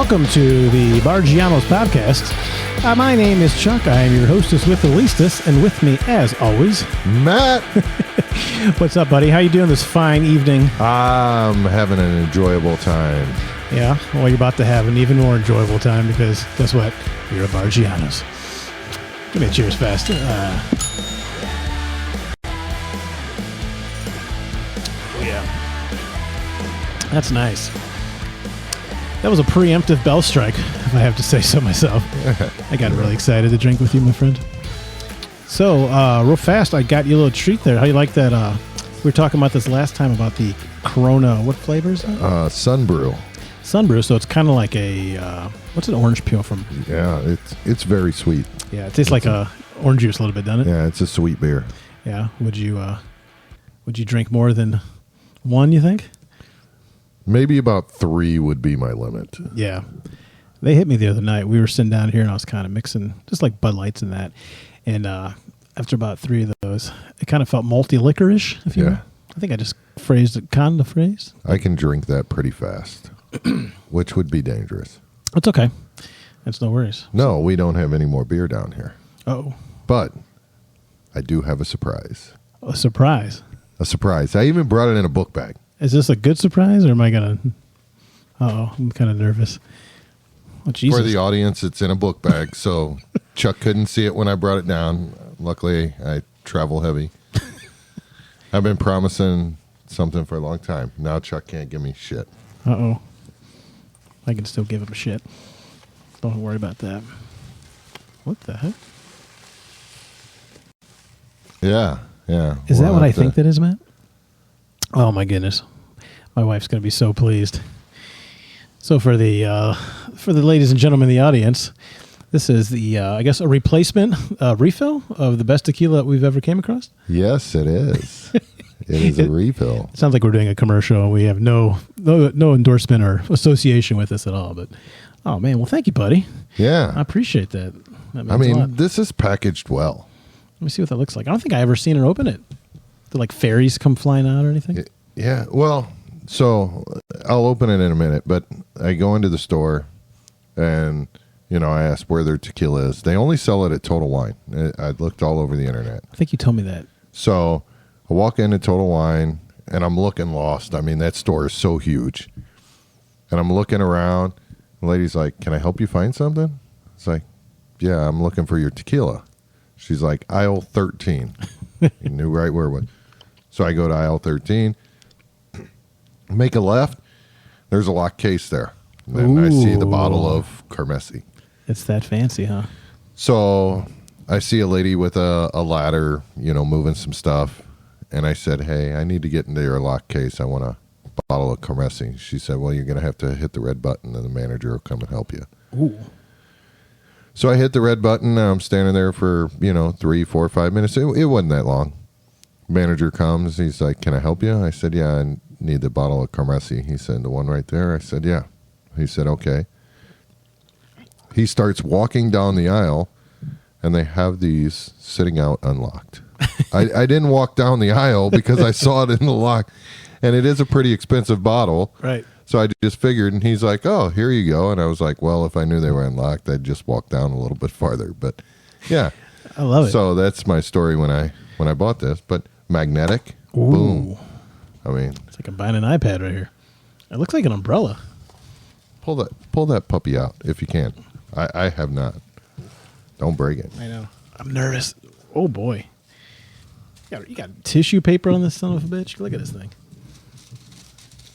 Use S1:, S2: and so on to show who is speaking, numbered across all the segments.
S1: welcome to the Barggianos Podcast. My name is Chuck. I am your hostess with the leastest, and with me, as always,
S2: Matt.
S1: What's up, buddy? How you doing this fine evening?
S2: I'm having an enjoyable time.
S1: Yeah, well, you're about to have an even more enjoyable time because, guess what? You're a Barggianos. Give me a cheers fast. Yeah. That's nice. That was a preemptive bell strike, if I have to say so myself. I got really excited to drink with you, my friend. So, real fast, I got you a little treat there. How you like that? We were talking about this last time about the Corona. What flavor is that?
S2: Sunbrew.
S1: Sunbrew, so it's kind of like a, what's an orange peel from?
S2: Yeah, it's very sweet.
S1: Yeah, it tastes like orange juice a little bit, doesn't it?
S2: Yeah, it's a sweet beer.
S1: Yeah. Would you drink more than one, you think?
S2: Maybe about 3 would be my limit.
S1: Yeah. They hit me the other night. We were sitting down here, and I was kind of mixing just like Bud Lights and that. And after about 3 of those, it kind of felt malty licorice, if you will. I think I just phrased it, kind of phrase.
S2: I can drink that pretty fast, which would be dangerous.
S1: It's okay. That's no worries.
S2: No, we don't have any more beer down here.
S1: Oh.
S2: But I do have a surprise.
S1: A surprise?
S2: A surprise. I even brought it in a book bag.
S1: Is this a good surprise, or am I going to... Uh-oh, I'm kind of nervous. Oh, Jesus.
S2: For the audience, it's in a book bag, so Chuck couldn't see it when I brought it down. Luckily, I travel heavy. I've been promising something for a long time. Now Chuck can't give me shit.
S1: Uh-oh. I can still give him a shit. Don't worry about that. What the heck?
S2: Yeah.
S1: Is that what I think that is, Matt? Oh, my goodness. My wife's going to be so pleased. So for the ladies and gentlemen in the audience, this is the, I guess, a replacement refill of the best tequila that we've ever came across.
S2: Yes, it is. It is a refill.
S1: It sounds like we're doing a commercial, and we have no endorsement or association with this at all. But, oh, man, well, thank you, buddy.
S2: Yeah.
S1: I appreciate that. That means a lot.
S2: This is packaged well.
S1: Let me see what that looks like. I don't think I ever seen her open it. Do, like, fairies come flying out or anything?
S2: Yeah, well... So I'll open it in a minute, but I go into the store and, I ask where their tequila is. They only sell it at Total Wine. I looked all over the internet.
S1: I think you told me that.
S2: So I walk into Total Wine and I'm looking lost. I mean, that store is so huge. And I'm looking around. The lady's like, "Can I help you find something?" It's like, "Yeah, I'm looking for your tequila." She's like, "Aisle 13. You knew right where it was. So I go to aisle 13. Make a left. There's a locked case there. And I see the bottle of Carmessi.
S1: It's that fancy, huh?
S2: So I see a lady with a ladder, moving some stuff. And I said, "Hey, I need to get into your locked case. I want a bottle of Carmessi." She said, "Well, you're going to have to hit the red button and the manager will come and help you."
S1: Ooh.
S2: So I hit the red button. And I'm standing there for, 3, 4, 5 minutes. It wasn't that long. Manager comes. He's like, "Can I help you?" I said, "Yeah, I need the bottle of Carmessi." He said, "The one right there?" I said, "Yeah." He said, "Okay." He starts walking down the aisle, and they have these sitting out unlocked. I didn't walk down the aisle because I saw it in the lock, and it is a pretty expensive bottle.
S1: Right.
S2: So I just figured, and he's like, "Oh, here you go." And I was like, well, if I knew they were unlocked, I'd just walk down a little bit farther. But, yeah.
S1: I love it.
S2: So that's my story when I bought this. But magnetic,
S1: Ooh.
S2: boom. I mean,
S1: it's like I'm buying an iPad right here. It looks like an umbrella.
S2: pull that puppy out if you can. I have not. Don't break it.
S1: I know. I'm nervous. Oh boy. You got tissue paper on this son of a bitch. Look at this thing.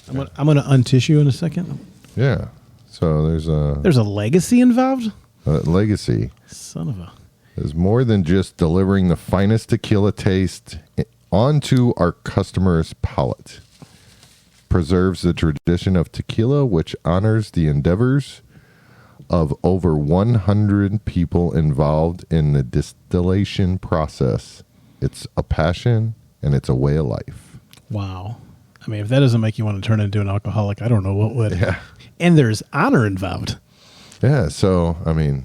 S1: I'm gonna untissue in a second.
S2: Yeah. So there's
S1: a legacy involved.
S2: Legacy.
S1: Son of a.
S2: Is more than just delivering the finest tequila taste onto our customers' palate. Preserves the tradition of tequila, which honors the endeavors of over 100 people involved in the distillation process. It's a passion, and it's a way of life.
S1: Wow. I mean, if that doesn't make you want to turn into an alcoholic, I don't know what would.
S2: Yeah.
S1: And there's honor involved.
S2: Yeah, so, I mean,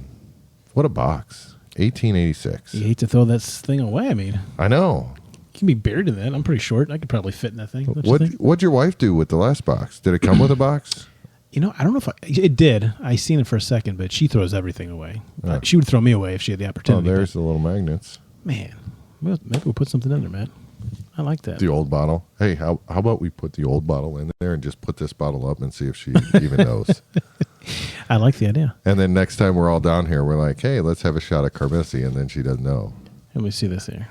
S2: what a box. 1886.
S1: You hate to throw that thing away. I mean,
S2: I know.
S1: You can be buried in that. I'm pretty short. I could probably fit in that thing.
S2: What'd your wife do with the last box? Did it come with a box?
S1: I don't know if it did. I seen it for a second, but she throws everything away.
S2: Yeah.
S1: She would throw me away if she had the
S2: Oh,
S1: opportunity.
S2: there's the little magnets.
S1: Man, maybe we'll put something in there, Matt. I like that.
S2: The old bottle. Hey, how about we put the old bottle in there and just put this bottle up and see if she even knows.
S1: I like the idea.
S2: And then next time we're all down here, we're like, hey, let's have a shot of Carmessi, and then she doesn't know.
S1: Let me see this here.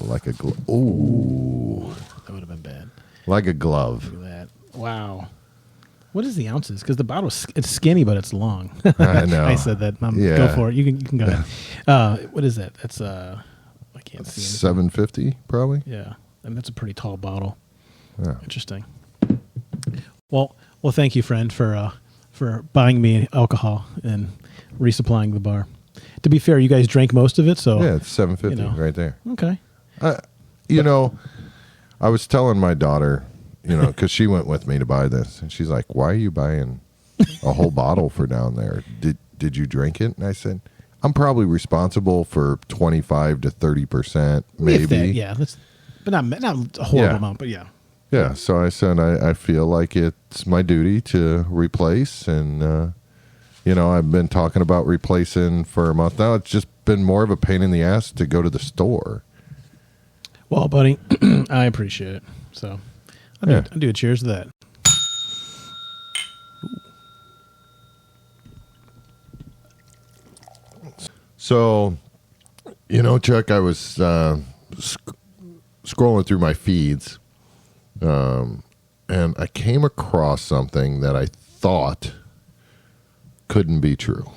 S2: Like a glove. Ooh.
S1: That would have been bad.
S2: Like a glove.
S1: Look at that. Wow. What is the ounces? Because the bottle, it's skinny, but it's long.
S2: I know.
S1: I said that.
S2: Yeah.
S1: Go for it. You can go ahead. What is that? That's I can't see.
S2: $7.50 probably.
S1: Yeah, and that's a pretty tall bottle.
S2: Yeah.
S1: Interesting. Well, thank you, friend, for buying me alcohol and resupplying the bar. To be fair, you guys drank most of it, so
S2: Yeah, it's $7.50 right there.
S1: Okay.
S2: I was telling my daughter, because she went with me to buy this, and she's like, "Why are you buying a whole bottle for down there? Did you drink it?" And I said, "I'm probably responsible for 25 to 30%, maybe."
S1: If that, yeah, but not a horrible amount, but yeah.
S2: Yeah. So I said, I feel like it's my duty to replace, and I've been talking about replacing for a month now. It's just been more of a pain in the ass to go to the store.
S1: Well, buddy, I appreciate it. So I'll do a cheers to that.
S2: So, Chuck, I was scrolling through my feeds, and I came across something that I thought couldn't be true.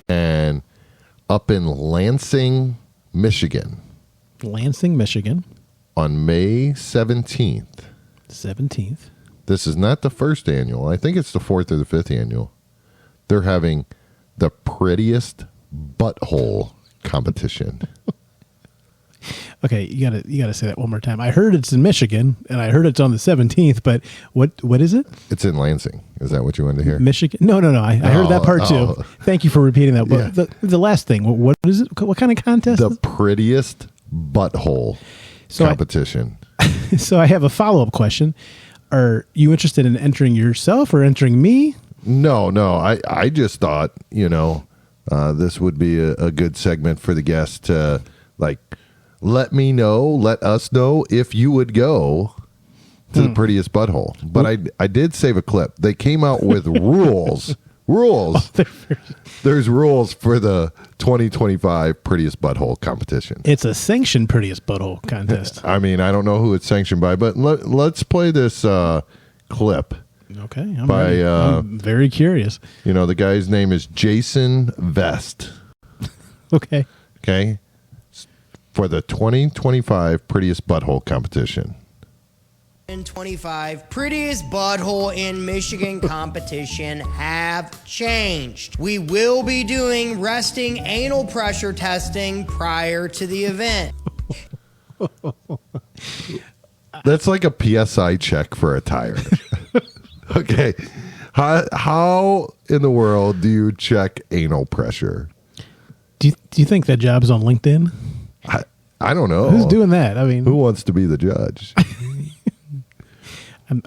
S2: And up in Lansing, Michigan.
S1: Lansing, Michigan.
S2: On May 17th.
S1: 17th.
S2: This is not the first annual. I think it's the 4th or the 5th annual. They're having the Prettiest Butthole Competition.
S1: Okay, you gotta say that one more time. I heard it's in Michigan, and I heard it's on the 17th. But what is it?
S2: It's in Lansing. Is that what you wanted to hear?
S1: Michigan? No. I heard that part too. Thank you for repeating that. But the last thing, what is it? What kind of contest?
S2: The Prettiest Butthole Competition.
S1: So I have a follow-up question. Are you interested in entering yourself or entering me?
S2: No. I just thought, this would be a good segment for the guests to, let us know if you would go to the Prettiest Butthole. But I did save a clip. They came out with rules. Rules. There's rules for the 2025 Prettiest Butthole Competition.
S1: It's a sanctioned Prettiest Butthole contest.
S2: I mean, I don't know who it's sanctioned by, but let's play this clip.
S1: Okay, I'm very curious.
S2: The guy's name is Jason Vest.
S1: Okay.
S2: Okay. For the 2025 Prettiest Butthole Competition.
S3: 2025 Prettiest Butthole in Michigan competition have changed. We will be doing resting anal pressure testing prior to the event.
S2: That's like a PSI check for a tire. Okay. How in the world do you check anal pressure?
S1: Do you think that job's on LinkedIn?
S2: I don't know.
S1: Who's doing that? I mean,
S2: who wants to be the judge?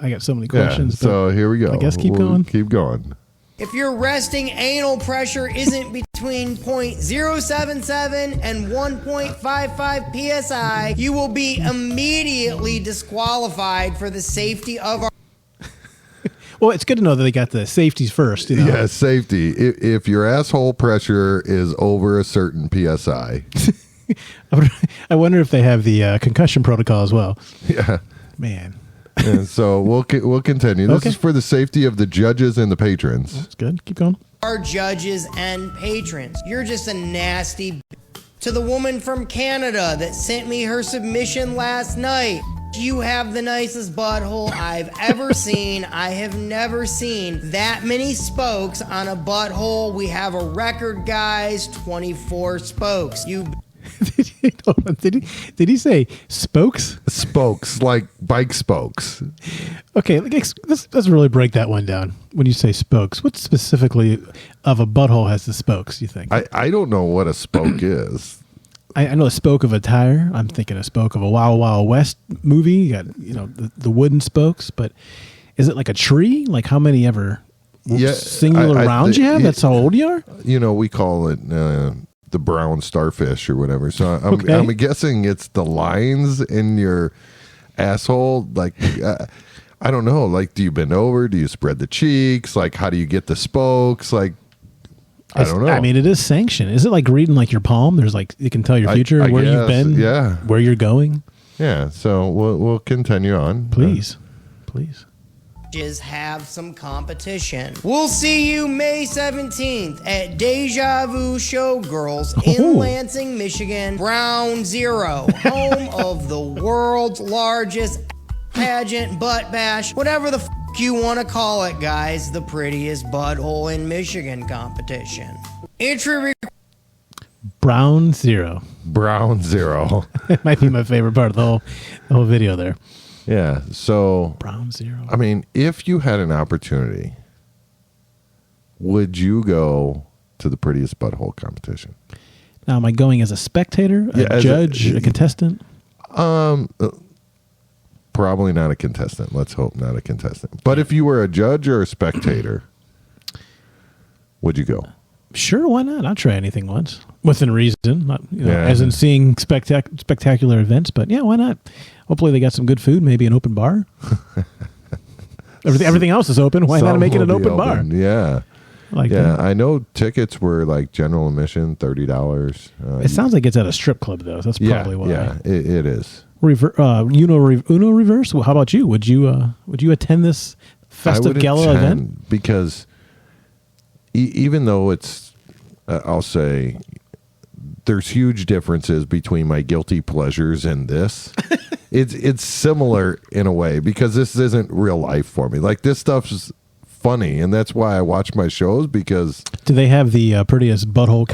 S1: I got so many questions.
S2: So here we go.
S1: I guess keep going.
S2: Keep going.
S3: If your resting anal pressure isn't between 0.077 and 1.55 psi, you will be immediately disqualified for the safety of our...
S1: Well, it's good to know that they got the safeties first.
S2: Yeah, safety. If your asshole pressure is over a certain psi.
S1: I wonder if they have the concussion protocol as well.
S2: Yeah.
S1: Man.
S2: And so we'll continue. This is for the safety of the judges and the patrons.
S1: That's good. Keep going.
S3: Our judges and patrons. You're just a nasty... To the woman from Canada that sent me her submission last night. You have the nicest butthole I've ever seen. I have never seen that many spokes on a butthole. We have a record, guys, 24 spokes.
S1: Did he say spokes?
S2: Spokes, like bike spokes.
S1: Okay, let's really break that one down. When you say spokes, what specifically of a butthole has the spokes, you think?
S2: I don't know what a spoke is.
S1: I know a spoke of a tire. I'm thinking a spoke of a Wild Wild West movie. You got the wooden spokes, but Is it like a tree? Like how many ever singular
S2: I
S1: rounds you have? That's how old you are?
S2: We call it the brown starfish or whatever. So I'm guessing it's the lines in your asshole. Like, I don't know. Like, do you bend over? Do you spread the cheeks? Like, how do you get the spokes? Like, I don't know.
S1: I mean, it is sanctioned. Is it like reading like your palm? There's like, you can tell your future, where you've been, where you're going.
S2: Yeah. So we'll continue on.
S1: Please.
S3: Just have some competition. We'll see you May 17th at Deja Vu Showgirls in Lansing, Michigan. Ground Zero, home of the world's largest pageant, butt bash, whatever the you want to call it, guys. The Prettiest Butthole in Michigan competition. Entry
S1: Brown Zero. It might be my favorite part of the whole video there.
S2: Yeah. So
S1: Brown Zero.
S2: I mean, if you had an opportunity, would you go to the Prettiest Butthole competition?
S1: Now, am I going as a spectator, a judge, a contestant?
S2: Probably not a contestant. Let's hope not a contestant. But if you were a judge or a spectator, would you go?
S1: Sure, why not? I'll try anything once within reason, not as in seeing spectacular events. But yeah, why not? Hopefully, they got some good food, maybe an open bar. Everything else is open. Why not make it an open bar?
S2: Yeah. I know tickets were like general admission, $30.
S1: It sounds like it's at a strip club, though. That's probably why.
S2: Yeah, it is.
S1: Uno reverse. Well, how about you? Would you attend this festive gala event?
S2: Because even though it's, I'll say, there's huge differences between my guilty pleasures and this. It's similar in a way because this isn't real life for me. Like this stuff's funny, and that's why I watch my shows. Because
S1: do they have the Prettiest Butthole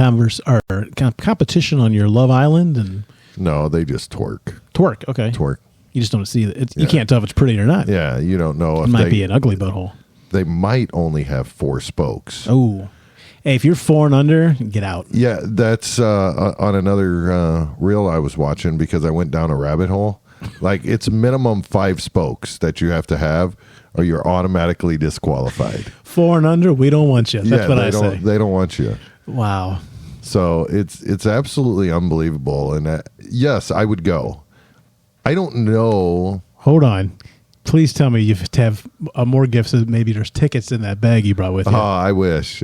S1: competition on your Love Island? And
S2: no, they just twerk.
S1: Okay.
S2: Twerk.
S1: You just don't see it. You can't tell if it's pretty or not.
S2: Yeah, you don't know.
S1: It might be an ugly butthole.
S2: They might only have 4 spokes.
S1: Oh. Hey, if you're 4 and under, get out.
S2: Yeah, that's on another reel I was watching because I went down a rabbit hole. Like, it's minimum 5 spokes that you have to have or you're automatically disqualified.
S1: 4 and under, we don't want you. That's what I say.
S2: They don't want you.
S1: Wow.
S2: So it's absolutely unbelievable. And yes, I would go. I don't know.
S1: Hold on. Please tell me you have more gifts. Maybe there's tickets in that bag you brought with you.
S2: Oh, I wish.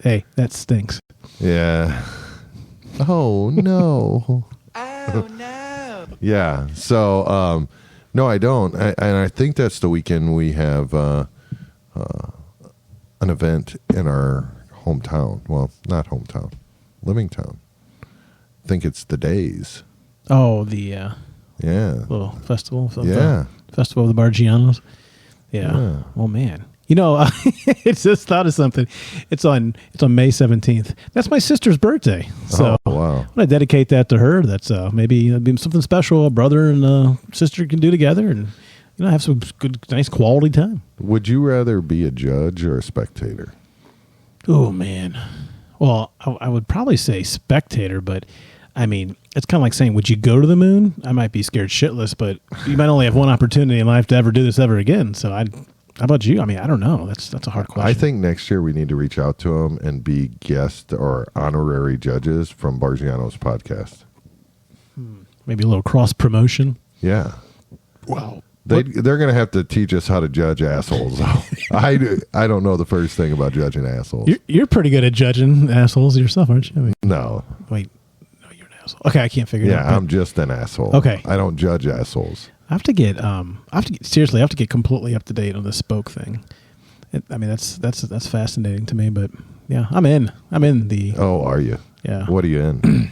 S1: Hey, that stinks.
S2: Yeah. Oh, no.
S3: Oh, no.
S2: Yeah. So, no, I don't. And I think that's the weekend we have an event in our hometown. Well, not hometown. Living town. I think it's the Days.
S1: Oh, the little festival. Festival of the Barggianos. Yeah. Oh man. It's just thought of something. It's on May 17th. That's my sister's birthday. So
S2: wow.
S1: I'm gonna dedicate that to her. That's maybe it'll be something special a brother and sister can do together, and have some good, nice quality time.
S2: Would you rather be a judge or a spectator?
S1: Oh man. Well, I would probably say spectator, but I mean, it's kind of like saying, would you go to the moon? I might be scared shitless, but you might only have one opportunity in life to ever do this ever again. So how about you? I mean, I don't know. That's a hard question.
S2: I think next year we need to reach out to them and be guest or honorary judges from Barggianos Podcast.
S1: Maybe a little cross promotion.
S2: Yeah.
S1: Wow.
S2: They're going to have to teach us how to judge assholes. I don't know the first thing about judging assholes.
S1: You're pretty good at judging assholes yourself, aren't you? I mean,
S2: no.
S1: Wait. No, you're an asshole. Okay, I can't figure it out.
S2: Yeah, I'm just an asshole.
S1: Okay.
S2: I don't judge assholes.
S1: I have to get completely up to date on the spoke thing. That's fascinating to me, but yeah, I'm in the.
S2: Oh, are you?
S1: Yeah.
S2: What are you in?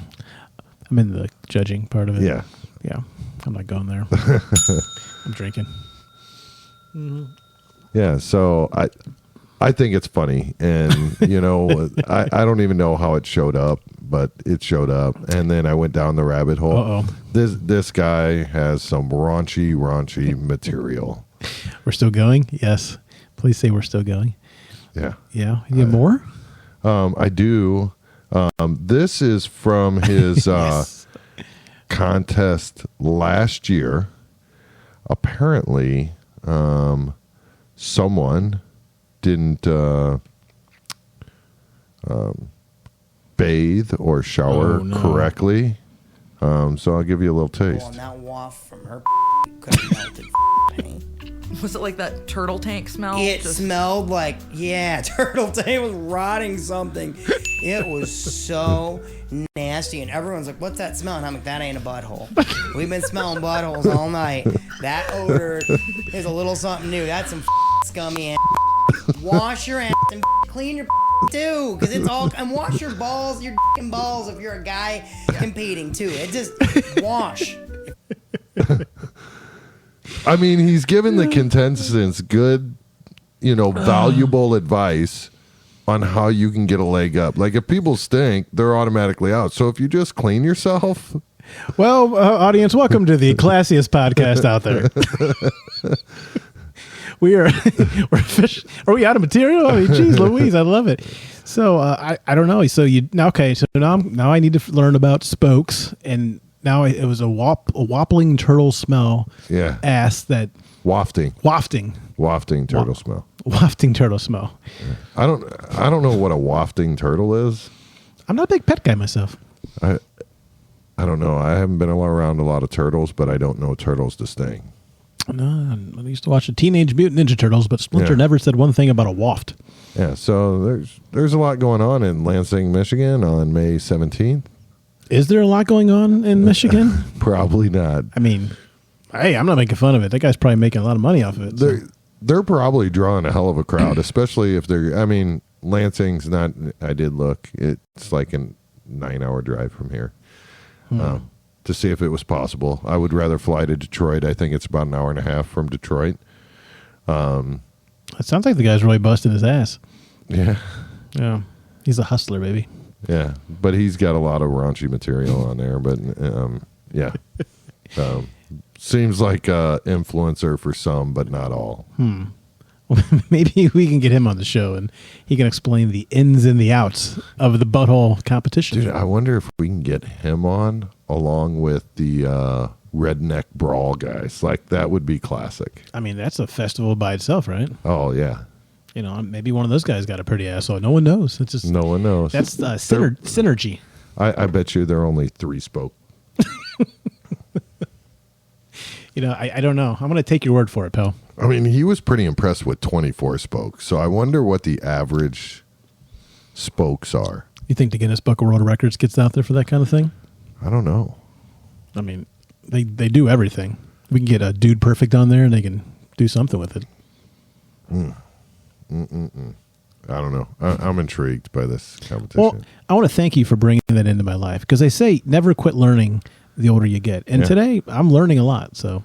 S1: I'm in the judging part of it.
S2: Yeah.
S1: Yeah. I'm not going there. I'm drinking. Mm-hmm.
S2: Yeah, so I think it's funny, and I don't even know how it showed up, but it showed up, and then I went down the rabbit hole.
S1: Uh-oh.
S2: This guy has some raunchy material.
S1: We're still going? Yes. Please say we're still going.
S2: Yeah.
S1: Yeah. You have more?
S2: I do. This is from his
S1: Yes.
S2: contest last year. Apparently, someone didn't bathe or shower correctly. So I'll give you a little taste.
S3: Well, and that waft from her could have melted paint.
S4: Was it like that turtle tank smell?
S3: It smelled like, turtle tank was rotting something. It was so nasty. And everyone's like, what's that smell? And I'm like, that ain't a butthole. We've been smelling buttholes all night. That odor is a little something new. That's some scummy ass. Wash your ass and clean your too. Because it's all, and wash your balls, your balls if you're a guy competing too. It just, wash.
S2: I mean, he's given the contestants good, valuable advice on how you can get a leg up. Like, if people stink, they're automatically out. So if you just clean yourself.
S1: Well, audience, welcome to the classiest podcast out there. Are we out of material? I mean, geez Louise, I love it. So I don't know. So now I need to learn about spokes, and now it was a wobbling turtle smell.
S2: Yeah.
S1: Ass that wafting
S2: turtle smell.
S1: Wafting turtle smell.
S2: Yeah. I don't know what a wafting turtle is.
S1: I'm not a big pet guy myself.
S2: I don't know. I haven't been around a lot of turtles, but I don't know turtles to sting.
S1: No, I used to watch the Teenage Mutant Ninja Turtles, but Splinter never said one thing about a waft.
S2: Yeah, so there's a lot going on in Lansing, Michigan on May 17th.
S1: Is there a lot going on in Michigan?
S2: Probably not.
S1: I mean, hey, I'm not making fun of it. That guy's probably making a lot of money off of it.
S2: So. They're probably drawing a hell of a crowd, especially if Lansing's not, I did look, it's like a 9-hour drive from here. To see if it was possible. I would rather fly to Detroit. I think it's about an hour and a half from Detroit.
S1: It sounds like the guy's really busting his ass.
S2: Yeah.
S1: Yeah. He's a hustler, baby.
S2: Yeah. But he's got a lot of raunchy material on there. But, yeah. Seems like an influencer for some, but not all.
S1: Maybe we can get him on the show and he can explain the ins and the outs of the butthole competition.
S2: Dude, I wonder if we can get him on along with the redneck brawl guys. Like, that would be classic.
S1: I mean, that's a festival by itself, right?
S2: Oh, yeah.
S1: Maybe one of those guys got a pretty asshole. No one knows. It's just
S2: no one knows.
S1: That's synergy.
S2: I bet you they're only 3 spoke.
S1: I don't know. I'm going to take your word for it, pal.
S2: I mean, he was pretty impressed with 24 spokes. So I wonder what the average spokes are. You
S1: think the Guinness Book of World Records gets out there for that kind of thing?
S2: I don't know.
S1: I mean, they do everything. We can get a Dude Perfect on there and they can do something with it.
S2: I don't know. I'm intrigued by this competition.
S1: Well, I want to thank you for bringing that into my life because they say never quit learning the older you get. And today I'm learning a lot. So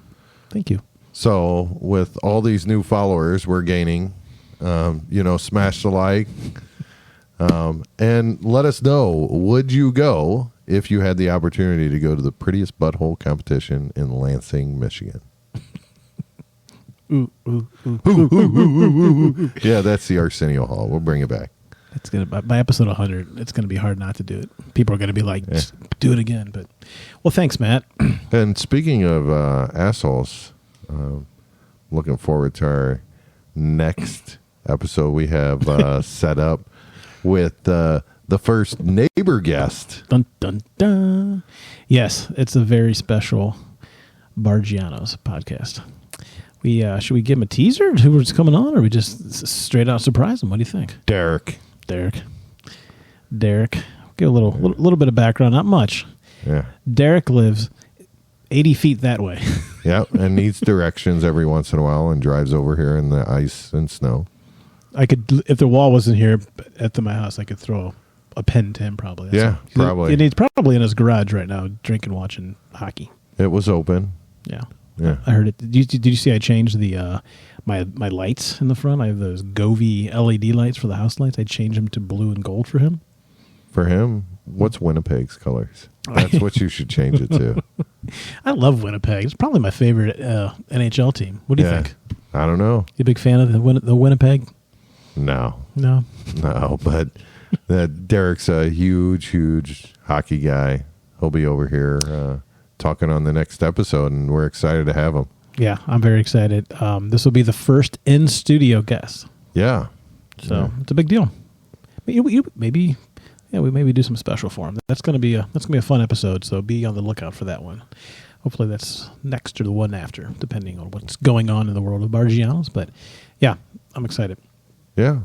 S1: thank you.
S2: So with all these new followers we're gaining, smash the like and let us know, would you go if you had the opportunity to go to the Prettiest Butthole Competition in Lansing, Michigan?
S1: Ooh, ooh, ooh,
S2: ooh, ooh, ooh, ooh, ooh. Yeah, that's the Arsenio Hall. We'll bring it back.
S1: It's gonna by episode 100. It's gonna be hard not to do it. People are gonna be like, do it again. But well, thanks, Matt.
S2: And speaking of assholes, looking forward to our next episode. We have set up with the first neighbor guest.
S1: Dun dun dun. Yes, it's a very special Barggianos podcast. Should we give him a teaser? Who's coming on, or we just straight out surprise him? What do you think?
S2: Derek.
S1: Give a little bit of background, not much.
S2: Yeah. Derek
S1: lives 80 feet that way.
S2: Yep, and needs directions every once in a while and drives over here in the ice and snow.
S1: I could, if the wall wasn't here at my house, I could throw a pen to him probably.
S2: Probably.
S1: And he's probably in his garage right now drinking, watching hockey.
S2: It was open.
S1: Yeah.
S2: Yeah.
S1: I heard it. Did you see I changed the my lights in the front? I have those Govee LED lights for the house lights. I changed them to blue and gold for him.
S2: For him? What's Winnipeg's colors? That's what you should change it to.
S1: I love Winnipeg. It's probably my favorite NHL team. What do you think?
S2: I don't know.
S1: You a big fan of the Winnipeg?
S2: No, but Derek's a huge hockey guy. He'll be over here talking on the next episode, and we're excited to have him.
S1: Yeah, I'm very excited. This will be the first in-studio guest.
S2: Yeah.
S1: So it's a big deal. We maybe do some special for him. That's gonna be a fun episode. So be on the lookout for that one. Hopefully that's next or the one after, depending on what's going on in the world of Barggianos. But yeah, I'm excited.
S2: Yeah.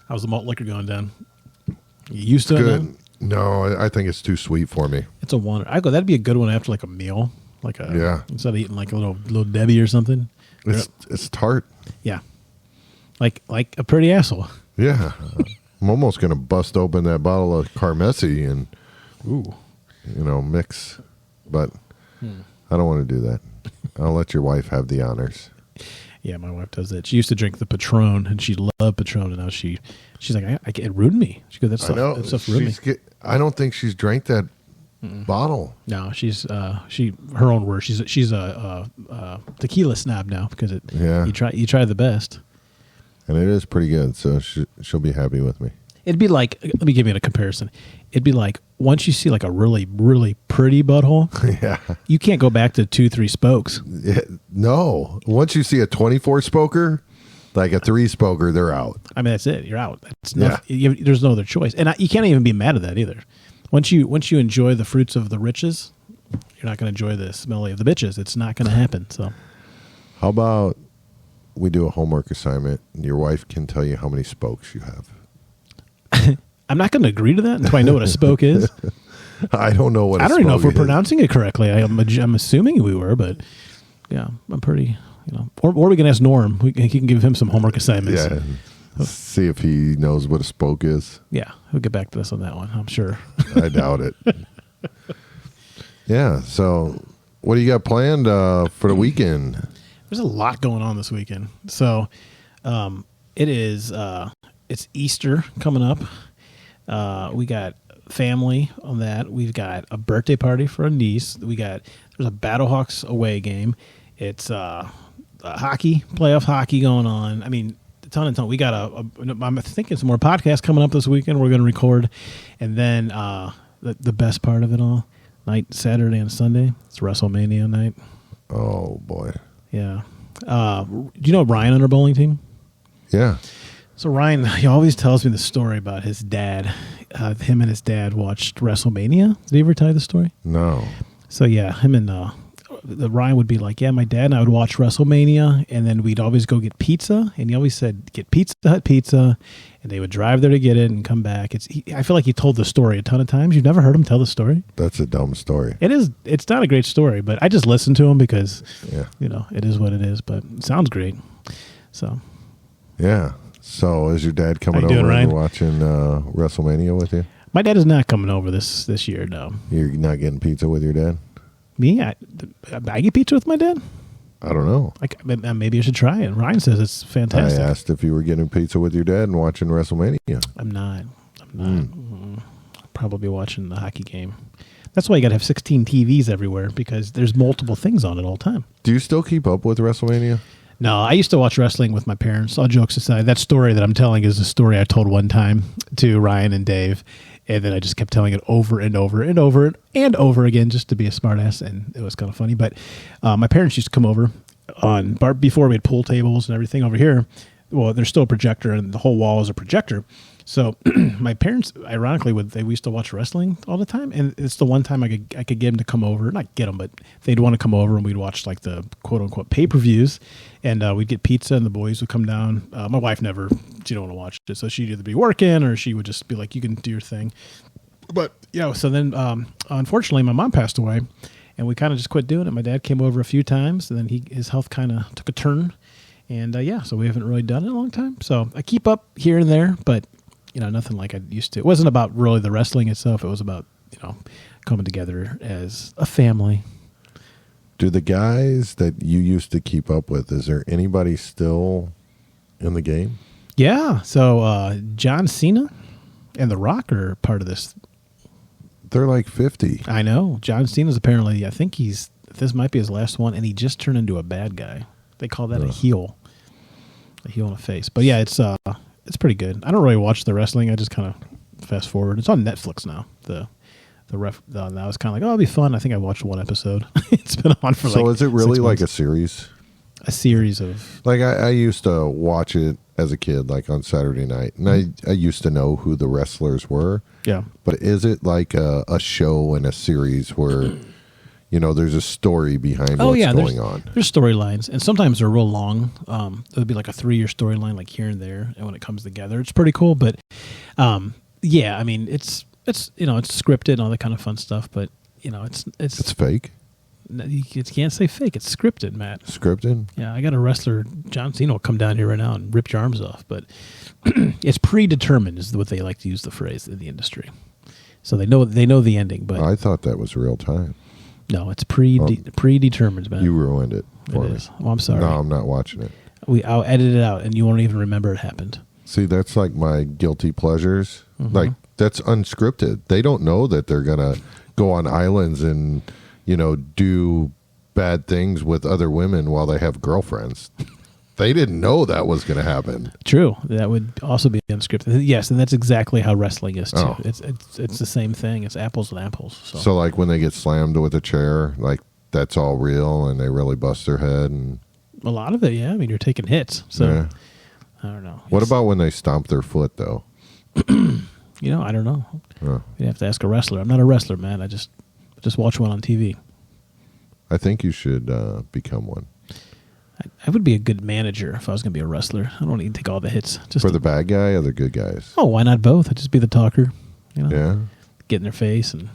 S1: How's the malt liquor going down? You used to it
S2: Good.
S1: now?
S2: No, I think it's too sweet for me.
S1: It's a wonder. That'd be a good one after like a meal, instead of eating like a little Debbie or something.
S2: It's tart.
S1: Yeah, like a pretty asshole.
S2: Yeah. I'm almost going to bust open that bottle of Carmessi and, mix. But I don't want to do that. I'll let your wife have the honors.
S1: Yeah, my wife does that. She used to drink the Patron, and she loved Patron, and now she's like, it ruined me. She goes, that stuff ruined me.
S2: I don't think she's drank that bottle.
S1: No, she's her own word. She's a tequila snob now because you try the best.
S2: And it is pretty good, so she'll be happy with me.
S1: It'd be like, let me give you a comparison. It'd be like once you see like a really, really pretty butthole, you can't go back to 2-3 spokes.
S2: Yeah, no. Once you see a 24 spoker, like a 3 spoker, they're out.
S1: I mean, that's it. You're out. There's no other choice. And you can't even be mad at that either. Once you enjoy the fruits of the riches, you're not going to enjoy the smelly of the bitches. It's not going to happen. So,
S2: how about we do a homework assignment and your wife can tell you how many spokes you have?
S1: I'm not going to agree to that until I know what a spoke is.
S2: I don't know what.
S1: I don't even know if we're pronouncing it correctly. I'm assuming we were, but yeah, I'm pretty. Or we can ask Norm. He can give him some homework assignments.
S2: Yeah. See if he knows what a spoke is.
S1: Yeah, he'll get back to us on that one, I'm sure.
S2: I doubt it. Yeah, so what do you got planned for the weekend?
S1: There's a lot going on this weekend. So it's Easter coming up. We got family on that. We've got a birthday party for a niece. There's a Battlehawks away game. It's playoff hockey going on. I mean, a ton. We got I'm thinking some more podcasts coming up this weekend. We're going to record, and then the best part of it all, Saturday and Sunday, it's WrestleMania night.
S2: Oh boy.
S1: Yeah. Do you know Ryan on our bowling team?
S2: Yeah.
S1: So Ryan, he always tells me the story about his dad. Him and his dad watched WrestleMania. Did he ever tell you the story?
S2: No.
S1: So yeah, him and Ryan would be like, yeah, my dad and I would watch WrestleMania, and then we'd always go get pizza, and he always said, get Pizza Hut pizza, and they would drive there to get it and come back. I feel like he told the story a ton of times. You've never heard him tell the story?
S2: That's a dumb story.
S1: It is. It's not a great story, but I just listen to him because, it is what it is, but it sounds great. So.
S2: Yeah. So is your dad coming over and watching WrestleMania with you? My
S1: dad is not coming over this year, no.
S2: You're not getting pizza with your dad?
S1: Me? I get pizza with my dad?
S2: I don't know.
S1: Maybe I should try it. Ryan says it's fantastic.
S2: I asked if you were getting pizza with your dad and watching WrestleMania.
S1: I'm not. I'll probably be watching the hockey game. That's why you got to have 16 TVs everywhere, because there's multiple things on at all time.
S2: Do you still keep up with WrestleMania?
S1: No, I used to watch wrestling with my parents. All jokes aside, that story that I'm telling is a story I told one time to Ryan and Dave, and then I just kept telling it over and over and over and over again just to be a smartass, and it was kind of funny. But my parents used to come over before we had pool tables and everything over here. Well, there's still a projector, and the whole wall is a projector. So my parents, ironically, we used to watch wrestling all the time, and it's the one time I could get them to come over. Not get them, but they'd want to come over, and we'd watch like the quote unquote pay-per-views, and we'd get pizza, and the boys would come down. My wife she didn't want to watch it, so she'd either be working or she would just be like, "You can do your thing." But so then unfortunately, my mom passed away, and we kind of just quit doing it. My dad came over a few times, and then his health kind of took a turn, and so we haven't really done it in a long time. So I keep up here and there, but nothing like I used to. It wasn't about really the wrestling itself. It was about, coming together as a family.
S2: Do the guys that you used to keep up with, is there anybody still in the game?
S1: Yeah. So John Cena and The Rock are part of this.
S2: They're like 50.
S1: I know. John Cena's apparently, I think this might be his last one, and he just turned into a bad guy. They call that a heel. A heel and a face. But yeah, it's pretty good. I don't really watch the wrestling. I just kind of fast forward. It's on Netflix now. The I was kind of like, oh, it'll be fun. I think I watched one episode. It's been on for
S2: So is it really
S1: 6
S2: like
S1: months.
S2: a series?
S1: A series of
S2: Like I used to watch it as a kid, like on Saturday night, and I used to know who the wrestlers were.
S1: yeah.
S2: But is it like a show and a series where, there's a story behind what's going on?
S1: There's storylines, and sometimes they're real long. It'll be like a 3-year storyline, like here and there, and when it comes together, it's pretty cool. But yeah, I mean, it's it's scripted and all that kind of fun stuff. But
S2: It's fake,
S1: you can't say fake. It's scripted, Matt.
S2: scripted.
S1: Yeah, I got a wrestler, John Cena, will come down here right now and rip your arms off. But it's predetermined, is what they like to use the phrase in the industry. So they know the ending, but
S2: I thought that was real time.
S1: no, it's predetermined, man.
S2: You ruined it for
S1: It
S2: me.
S1: is. Well, I'm sorry.
S2: No, I'm not watching it.
S1: I'll edit it out, and you won't even remember it happened.
S2: See, that's like my guilty pleasures. Like, that's unscripted. They don't know that they're gonna go on islands and do bad things with other women while they have girlfriends. They didn't know that was going to happen.
S1: True. That would also be unscripted. Yes, and that's exactly how wrestling is too.
S2: Oh.
S1: It's the same thing. It's apples and apples.
S2: So like when they get slammed with a chair, like that's all real, and they really bust their head. And
S1: a lot of it, yeah. I mean, you're taking hits. So
S2: yeah.
S1: I don't know.
S2: What about when they stomp their foot though?
S1: I don't know.
S2: Oh.
S1: You have to ask a wrestler. I'm not a wrestler, man. I just watch one on TV.
S2: I think you should become one.
S1: I would be a good manager if I was going to be a wrestler. I don't need to take all the hits. Just
S2: For the bad guy or the good guys?
S1: oh, why not both? I'd just be the talker.
S2: Yeah.
S1: Get in their face and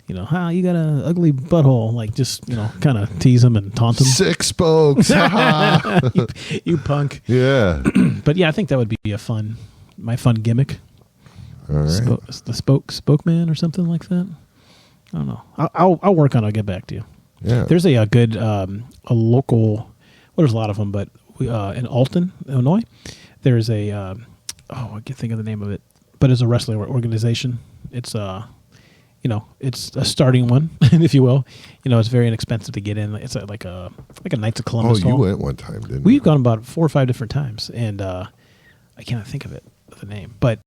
S1: you got an ugly butthole. Like just kind of tease them and taunt them.
S2: 6 spokes.
S1: You punk.
S2: Yeah.
S1: But yeah, I think that would be my fun gimmick.
S2: All right.
S1: The spokesman or something like that. I don't know. I'll work on it. I'll get back to you.
S2: Yeah.
S1: There's a good a local. Well, there's a lot of them, but in Alton, Illinois, there's a I can't think of the name of it, but it's a wrestling organization. It's it's a starting one, if you will. It's very inexpensive to get in. It's like a Knights of Columbus.
S2: Oh, you
S1: hall.
S2: went one time, didn't you?
S1: We've gone about 4 or 5 different times, and I cannot think of the name. But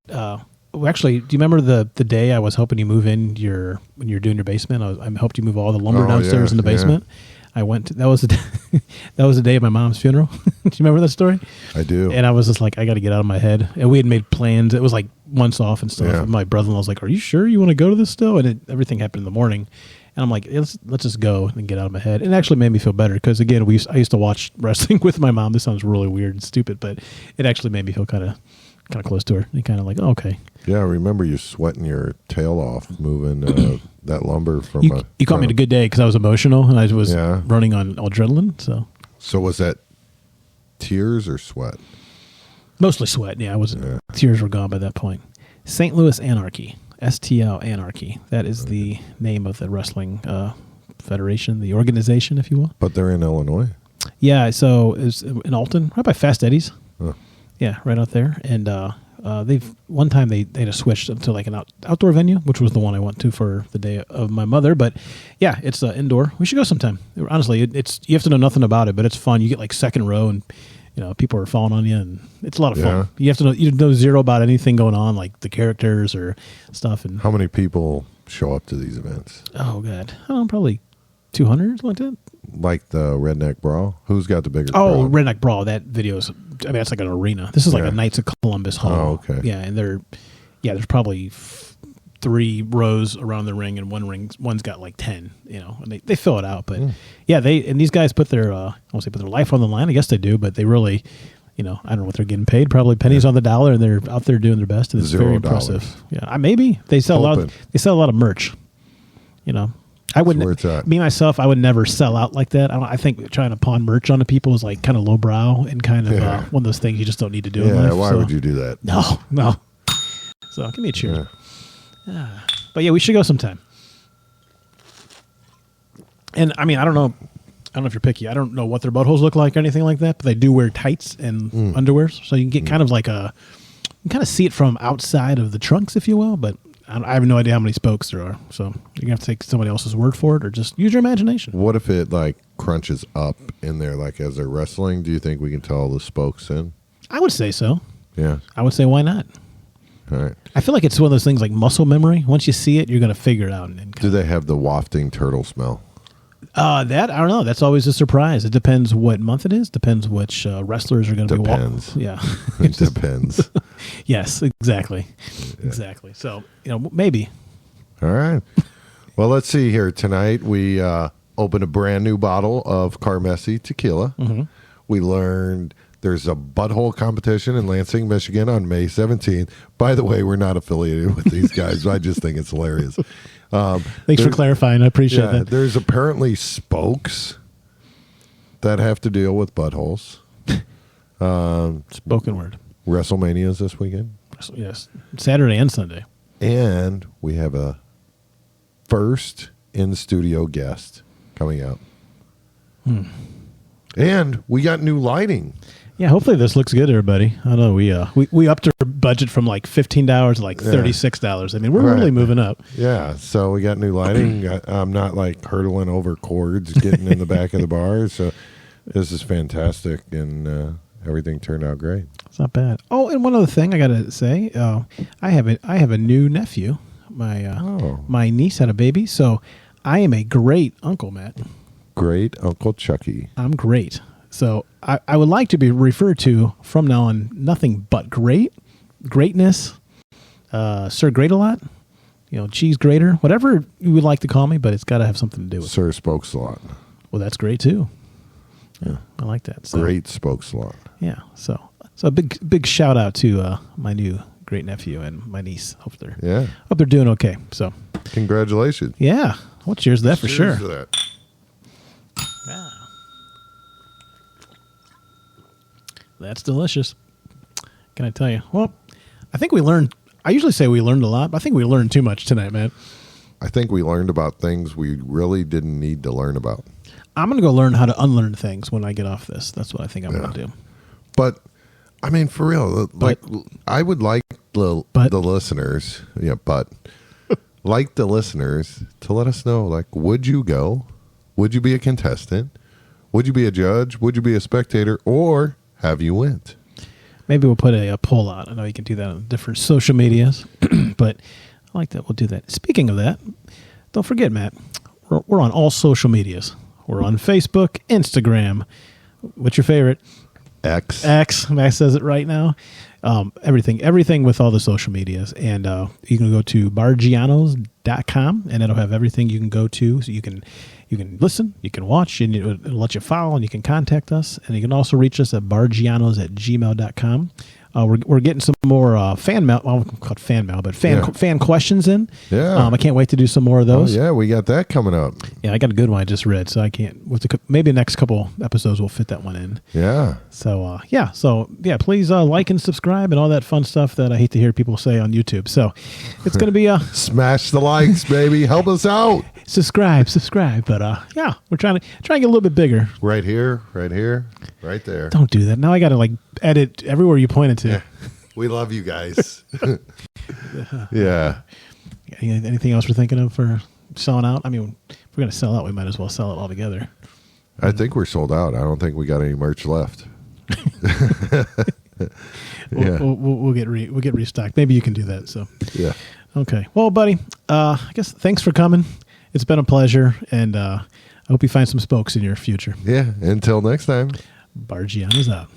S1: actually, do you remember the day I was helping you move in when you're doing your basement? I helped you move all the lumber downstairs in the basement. I went. That was the day of my mom's funeral. Do you remember that story?
S2: I do.
S1: And I was just like, I got to get out of my head. And we had made plans. It was like months off and stuff.
S2: Yeah.
S1: And my brother-in-law was like, "Are you sure you want to go to this still?" And everything happened in the morning. And I'm like, let's just go and get out of my head. And it actually made me feel better because again, I used to watch wrestling with my mom. This sounds really weird and stupid, but it actually made me feel kind of close to her. And kind of like, oh, okay.
S2: Yeah, I remember you sweating your tail off moving that lumber from
S1: You caught me at a good day because I was emotional and I was
S2: Yeah.
S1: running on adrenaline.
S2: So was that tears or sweat?
S1: Mostly sweat. Yeah, I wasn't. Tears were gone by that point. St. Louis Anarchy, STL Anarchy. That is the name of the wrestling federation, the organization, if you will.
S2: But they're in Illinois.
S1: Yeah, so it's in Alton, right by Fast Eddie's.
S2: Huh.
S1: Yeah, right out there. And one time they had switched to like an outdoor venue, which was the one I went to for the day of my mother. But yeah, it's indoor. We should go sometime. Honestly, it's you have to know nothing about it, but it's fun. You get like second row, and people are falling on you, and it's a lot of fun. You have to know zero about anything going on, like the characters or stuff. And
S2: How many people show up to these events?
S1: oh god, probably 200 like that.
S2: Like the Redneck Brawl? Who's got the bigger
S1: Oh,
S2: crowd?
S1: Redneck Brawl. That video's. I mean, it's like an arena. This is like a Knights of Columbus hall.
S2: Oh, okay.
S1: Yeah, and there's probably 3 rows around the ring, and one's got like 10. And they fill it out. But yeah, these guys put their I won't say put their life on the line. I guess they do, but they really, I don't know what they're getting paid. Probably pennies on the dollar, and they're out there doing their best. And it's very impressive. Yeah, maybe they sell a lot. They sell a lot of merch. I wouldn't. Me myself, I would never sell out like that. I think trying to pawn merch onto people is like kind of lowbrow and kind of one of those things you just don't need to do.
S2: Yeah,
S1: in life,
S2: why would you do that?
S1: No. So give me a cheer. Yeah. But yeah, we should go sometime. And I mean, I don't know if you're picky. I don't know what their buttholes look like or anything like that, but they do wear tights and underwear, so you can get kind of like you can kind of see it from outside of the trunks, if you will, but I have no idea how many spokes there are, so you're going to have to take somebody else's word for it or just use your imagination.
S2: What if it like crunches up in there like as they're wrestling? Do you think we can tell the spokes in?
S1: I would say so.
S2: Yeah.
S1: I would say why not?
S2: All right.
S1: I feel like it's one of those things like muscle memory. Once you see it, you're going to figure it out. And
S2: Do they have the wafting turtle smell?
S1: that, I don't know. That's always a surprise. It depends what month it is. Depends which wrestlers are going to be walking.
S2: Depends.
S1: Yeah.
S2: It depends.
S1: Yes, exactly. Yeah. Exactly. So, maybe.
S2: All right. Well, let's see here. Tonight we opened a brand new bottle of Carmessi tequila. Mm-hmm. We learned there's a butthole competition in Lansing, Michigan on May 17th. By the way, we're not affiliated with these guys. I just think it's hilarious.
S1: Thanks for clarifying. I appreciate that.
S2: There's apparently spokes that have to deal with buttholes.
S1: Spoken word.
S2: WrestleMania is this weekend.
S1: Yes. Saturday and Sunday.
S2: And we have a first in-studio guest coming out. And we got new lighting.
S1: Yeah, hopefully this looks good, everybody. I know we upped our budget from like $15 to like $36. I mean, we're really moving up.
S2: Yeah, so we got new lighting. I'm not like hurdling over cords, getting in the back of the bar. So this is fantastic, and everything turned out great.
S1: It's not bad. Oh, and one other thing I got to say, I have a new nephew. My niece had a baby, so I am a great uncle, Matt.
S2: Great Uncle Chucky.
S1: I'm great. So I would like to be referred to from now on nothing but greatness, Sir Great-A-Lot, cheese grater, whatever you would like to call me, but it's got to have something to do with
S2: Sir Spokes-a-Lot.
S1: Well, that's great too. Yeah, I like that. So,
S2: Great Spokes-a-Lot.
S1: Yeah, so a big shout out to my new great nephew and my niece. Hope they're doing okay. So
S2: congratulations.
S1: Yeah, well, cheers to that for sure.
S2: Cheers to that.
S1: Yeah. That's delicious. Can I tell you? Well, I think we learned. I usually say we learned a lot, but I think we learned too much tonight, man.
S2: I think we learned about things we really didn't need to learn about.
S1: I'm going to go learn how to unlearn things when I get off this. That's what I think I'm going to do.
S2: But, I mean, for real, I would like the listeners, like the listeners to let us know, like, would you go? Would you be a contestant? Would you be a judge? Would you be a spectator? Or have you went?
S1: Maybe we'll put a poll out. I know you can do that on different social medias, but I like that. We'll do that. Speaking of that, don't forget, Matt, we're on all social medias. We're on Facebook, Instagram. What's your favorite?
S2: X.
S1: Matt says it right now. Everything with all the social medias. And you can go to Barggianos.com, and it'll have everything you can go to. So you can listen, you can watch, and it'll let you follow, and you can contact us. And you can also reach us at barggianos@gmail.com. We're getting some more fan mail. Well, called fan mail, but fan questions in.
S2: Yeah.
S1: I can't wait to do some more of those.
S2: Oh, yeah, we got that coming up.
S1: Yeah, I got a good one I just read, so I can't. Maybe the next couple episodes we'll fit that one in.
S2: Yeah.
S1: So please like and subscribe and all that fun stuff that I hate to hear people say on YouTube. So it's going to be
S2: smash the likes, baby. Help us out.
S1: Subscribe. But we're trying to get a little bit bigger.
S2: Right here, right there.
S1: Don't do that. Now I got to edit everywhere you pointed to.
S2: Yeah. We love you guys. Yeah.
S1: Anything else we're thinking of for selling out? I mean, if we're going to sell out, we might as well sell it all together.
S2: I think we're sold out. I don't think we got any merch left.
S1: We'll get restocked. Maybe you can do that. So
S2: yeah.
S1: Okay. Well, buddy, I guess thanks for coming. It's been a pleasure, and I hope you find some spokes in your future.
S2: Yeah. Until next time.
S1: Barggianos out.